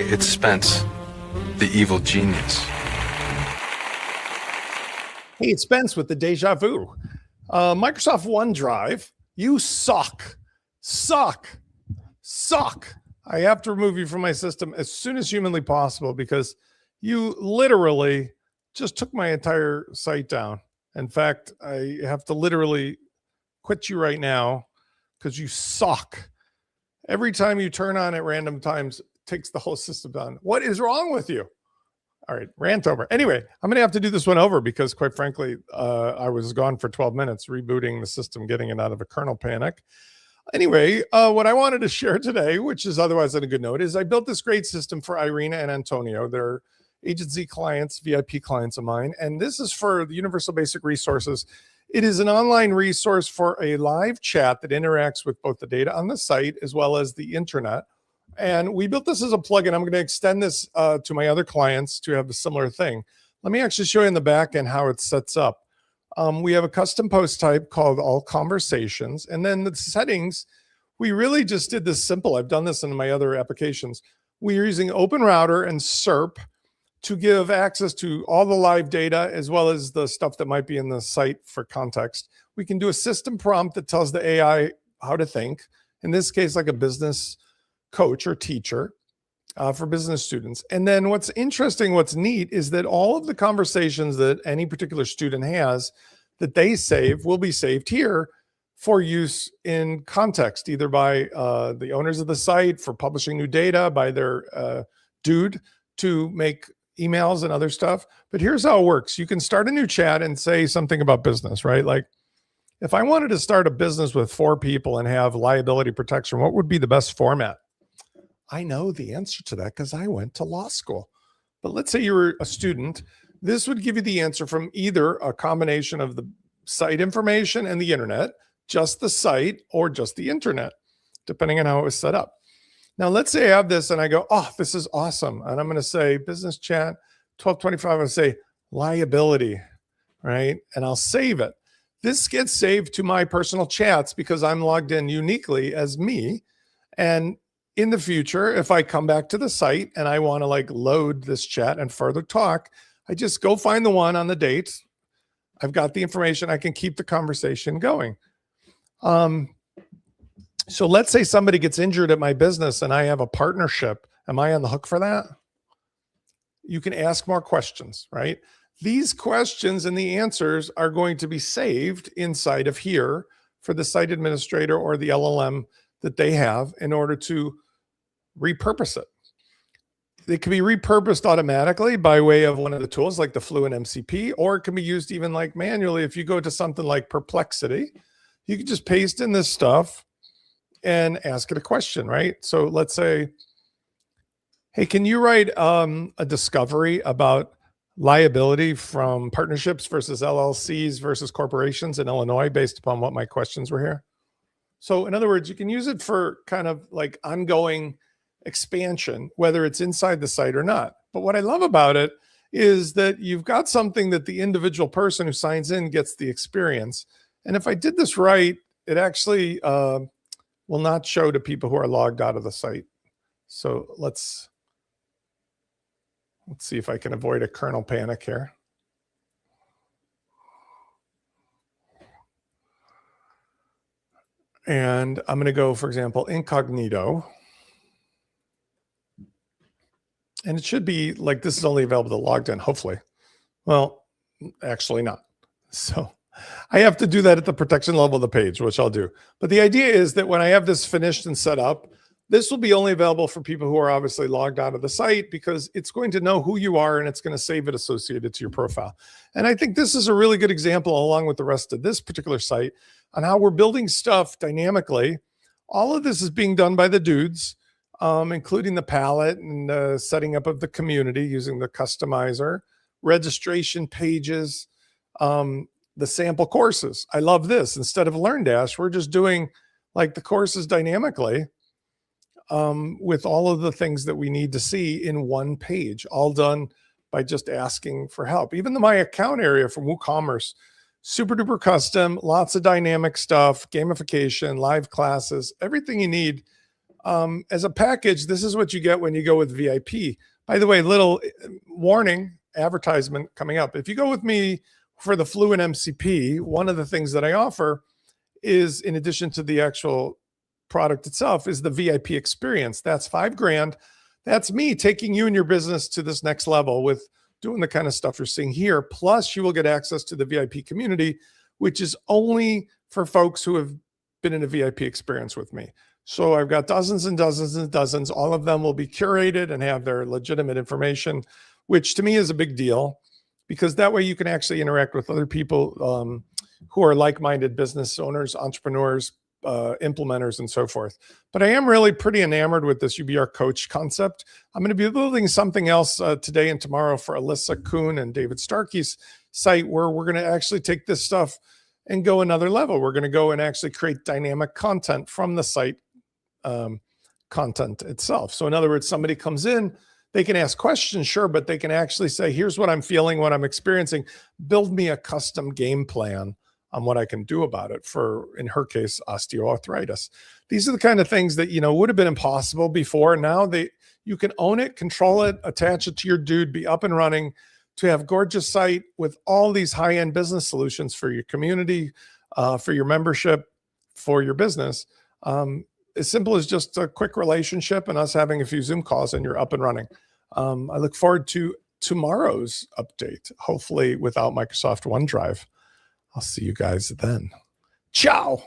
it's Spence, the evil genius. Hey, it's Spence with the Deja Vu. Microsoft OneDrive, you suck. I have to remove you from my system as soon as humanly possible because you literally just took my entire site down. In fact, I have to literally quit you right now because you suck. Every time you turn on at random times, it takes the whole system down. What is wrong with you? All right, rant over. Anyway, I'm going to have to do this one over because, quite frankly, I was gone for 12 minutes rebooting the system, getting it out of a kernel panic. Anyway, what I wanted to share today, which is otherwise on a good note, is I built this great system for Irina and Antonio. They're agency clients, VIP clients of mine, and this is for the Universal Basic Resources. It is an online resource for a live chat that interacts with both the data on the site as well as the internet. And we built this as a plugin. I'm going to extend this to my other clients to have a similar thing. Let me actually show you in the back end how it sets up. We have a custom post type called All Conversations. And then the settings, we really just did this simple. I've done this in my other applications. We are using Open Router and SERP to give access to all the live data as well as the stuff that might be in the site for context. We can do a system prompt that tells the AI how to think. In this case, like a business coach or teacher for business students. And then what's interesting, what's neat is that all of the conversations that any particular student has that they save will be saved here for use in context, either by the owners of the site for publishing new data, by their dude to make emails and other stuff. But here's how it works. You can start a new chat and say something about business, right? Like if I wanted to start a business with 4 people and have liability protection, what would be the best format? I know the answer to that because I went to law school. But let's say you were a student. This would give you the answer from either a combination of the site information and the internet, just the site, or just the internet, depending on how it was set up. Now, let's say I have this and I go, oh, this is awesome. And I'm going to say business chat 1225. I'm going to say liability, right? And I'll save it. This gets saved to my personal chats because I'm logged in uniquely as me. And in the future, if I come back to the site and I want to like load this chat and further talk, I just go find the one on the date. I've got the information. I can keep the conversation going. So let's say somebody gets injured at my business and I have a partnership. Am I on the hook for that? You can ask more questions, right? These questions and the answers are going to be saved inside of here for the site administrator or the LLM that they have in order to repurpose it. It can be repurposed automatically by way of one of the tools like the Fluent MCP, or it can be used even like manually. If you go to something like Perplexity, you can just paste in this stuff and ask it a question, right? So let's say, hey, can you write a discovery about liability from partnerships versus LLCs versus corporations in Illinois based upon what my questions were here? So in other words, you can use it for kind of like ongoing expansion, whether it's inside the site or not. But what I love about it is that you've got something that the individual person who signs in gets the experience. And if I did this right, it actually will not show to people who are logged out of the site. So let's see if I can avoid a kernel panic here. And I'm going to go, for example, incognito. And it should be like this is only available to logged in, hopefully. Well, actually not. So I have to do that at the protection level of the page, which I'll do. But the idea is that when I have this finished and set up, this will be only available for people who are obviously logged out of the site because it's going to know who you are and it's going to save it associated to your profile. And I think this is a really good example, along with the rest of this particular site, on how we're building stuff dynamically. All of this is being done by the dudes, including the palette and the setting up of the community using the customizer, registration pages, the sample courses. I love this. Instead of LearnDash, we're just doing like the courses dynamically with all of the things that we need to see in one page, all done by just asking for help. Even the My Account area from WooCommerce, super duper custom, lots of dynamic stuff, gamification, live classes, everything you need as a package, this is what you get when you go with VIP. By the way, little warning advertisement coming up. If you go with me for the flu and MCP, one of the things that I offer is, in addition to the actual product itself, is the VIP experience. That's $5,000. That's me taking you and your business to this next level with doing the kind of stuff you're seeing here. Plus, you will get access to the VIP community, which is only for folks who have been in a VIP experience with me. So I've got dozens and dozens and dozens. All of them will be curated and have their legitimate information, which to me is a big deal, because that way you can actually interact with other people who are like-minded business owners, entrepreneurs, implementers, and so forth. But I am really pretty enamored with this UBR coach concept. I'm going to be building something else today and tomorrow for Alyssa Kuhn and David Starkey's site, where we're going to actually take this stuff and go another level. We're going to go and actually create dynamic content from the site content itself. So in other words, somebody comes in, they can ask questions, sure, but they can actually say, here's what I'm feeling, what I'm experiencing. Build me a custom game plan on what I can do about it for, in her case, osteoarthritis. These are the kind of things that, would have been impossible before. Now you can own it, control it, attach it to your dude, be up and running, to have gorgeous site with all these high-end business solutions for your community, for your membership, for your business. As simple as just a quick relationship and us having a few Zoom calls, and you're up and running. I look forward to tomorrow's update, hopefully without Microsoft OneDrive. I'll see you guys then. Ciao.